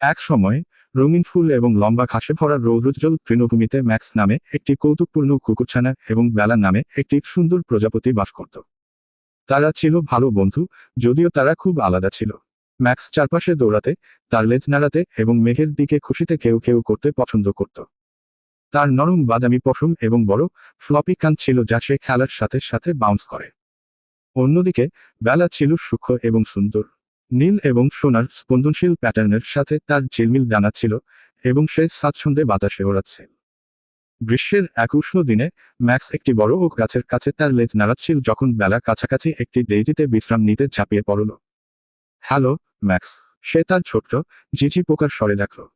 এক সময় রঙিন ফুল এবং লম্বা ঘাসে ভরা রৌদ্রোজ্জ্বল তৃণভূমিতে ম্যাক্স নামে একটি কৌতুকপূর্ণ কুকুরছানা এবং বেলা নামে একটি সুন্দর প্রজাপতি বাস করত। তারা ছিল ভালো বন্ধু, যদিও তারা খুব আলাদা ছিল। ম্যাক্স চারপাশে দৌড়াতে, তার লেজ নাড়াতে এবং মেঘের দিকে খুশিতে কেউ কেউ করতে পছন্দ করত। তার নরম বাদামি পশম এবং বড় ফ্লপি কান ছিল যা সে খেলার সাথে সাথে বাউন্স করে। অন্যদিকে বেলা ছিল সূক্ষ্ম এবং সুন্দর। নীল এবং সোনার স্পন্দনশীল প্যাটার্নের সাথে তার ঝিলমিল ডানা ছিল এবং সে স্বাচ্ছন্দ্যে বাতাসে ওড়াচ্ছে। গ্রীষ্মের এক উষ্ণ দিনে ম্যাক্স একটি বড় ওক গাছের কাছে তার লেজ নাড়াচ্ছিল যখন বেলা কাছাকাছি একটি ডেইজিতে বিশ্রাম নিতে ঝাঁপিয়ে পড়ল। হ্যালো, ম্যাক্স, সে তার ছোট্ট ঝিঝি পোকার স্বরে ডাকল।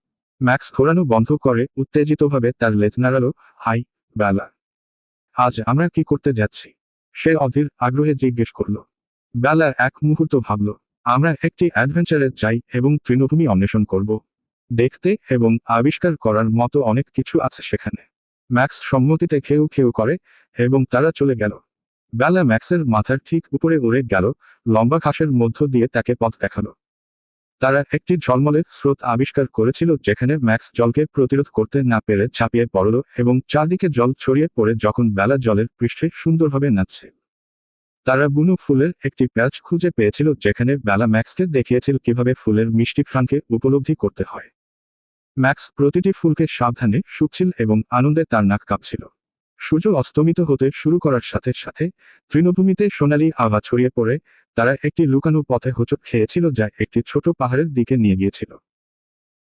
ম্যাক্স ঘোরানো বন্ধ করে উত্তেজিতভাবে তার লেজ নাড়ালো। হাই, বেলা। আজ আমরা কি করতে যাচ্ছি? সে অধীর আগ্রহে জিজ্ঞেস করল। বেলা এক মুহূর্ত ভাবল। আমরা একটি অ্যাডভেঞ্চারে যাই এবং তৃণভূমি অন্বেষণ করব। দেখতে এবং আবিষ্কার করার মতো অনেক কিছু আছে সেখানে। ম্যাক্স সম্মতিতে খেউ খেউ করে এবং তারা চলে গেল। বেলা ম্যাক্সের মাথার ঠিক উপরে উড়ে গেল, লম্বা ঘাসের মধ্য দিয়ে তাকে পথ দেখালো। তারা একটি ঝলমলে স্রোত আবিষ্কার করেছিল যেখানে ম্যাক্স জলকে প্রতিরোধ করতে না পেরে ঝাঁপিয়ে পড়ল এবং চারদিকে জল ছড়িয়ে পড়ে যখন বেলা জলের পৃষ্ঠে সুন্দরভাবে নাচছে। তারা বুনো ফুলের একটি প্যাচ খুঁজে পেয়েছিল যেখানে বেলা ম্যাক্সকে দেখিয়েছিল কিভাবে ফুলের মিষ্টি ঘ্রাণকে উপলব্ধি করতে হয়। ম্যাক্স প্রতিটি ফুলকে সাবধানে শুকছিল এবং আনন্দে তার নাক কাঁপছিল। সূর্য অস্তমিত হতে শুরু করার সাথে সাথে তৃণভূমিতে সোনালি আভা ছড়িয়ে পড়ে তারা একটি লুকানো পথে হোঁচট খেয়েছিল যা একটি ছোট পাহাড়ের দিকে নিয়ে গিয়েছিল।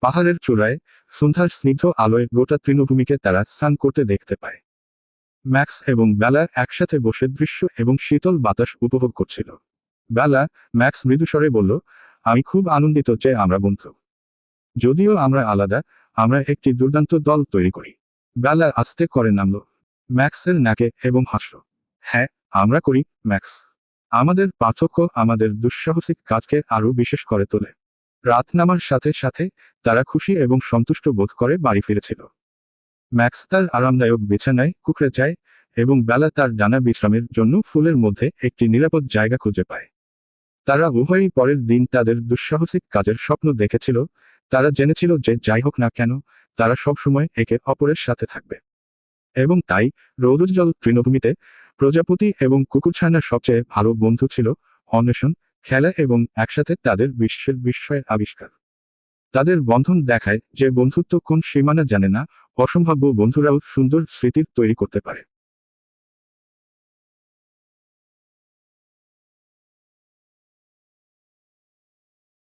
পাহাড়ের চূড়ায় সন্ধ্যার স্নিগ্ধ আলোয় গোটা তৃণভূমিকে তারা স্নান করতে দেখতে পায়। ম্যাক্স এবং বেলা একসাথে বসে দৃশ্য এবং শীতল বাতাস উপভোগ করছিল। বেলা, ম্যাক্স মৃদুস্বরে বলল, আমি খুব আনন্দিত যে আমরা বন্ধু। যদিও আমরা আলাদা, আমরা একটি দুর্দান্ত দল তৈরি করি। বেলা আস্তে করে নামল ম্যাক্সের নাকে এবং হাসল। হ্যাঁ, আমরা করি, ম্যাক্স। আমাদের পার্থক্য আমাদের দুঃসাহসিক কাজকে আরও বিশেষ করে তোলে। রাত নামার সাথে সাথে তারা খুশি এবং সন্তুষ্ট বোধ করে বাড়ি ফিরেছিল। ম্যাক্স তার আরামদায়ক বিছানায় কুঁকড়ে যায় এবং বেলা তার ডানা বিশ্রামের জন্য ফুলের মধ্যে একটি নিরাপদ জায়গা খুঁজে পায়। তারা উভয়ই পরের দিন তাদের দুঃসাহসিক কাজের স্বপ্ন দেখেছিল। তারা জেনেছিল যে যাই হোক না কেন, তারা সবসময় একে অপরের সাথে থাকবে। এবং তাই রৌদ্রোজ্জ্বল তৃণভূমিতে প্রজাপতি এবং কুকুরছানা সবচেয়ে ভালো বন্ধু ছিল। অন্বেষণ, খেলা এবং একসাথে তাদের বিশ্বের বিস্ময়ের আবিষ্কার। তাদের বন্ধন দেখায় যে বন্ধুত্ব কোন সীমানা জানে না, অসম্ভাব্য বন্ধুরাও সুন্দর স্মৃতির তৈরি করতে পারে।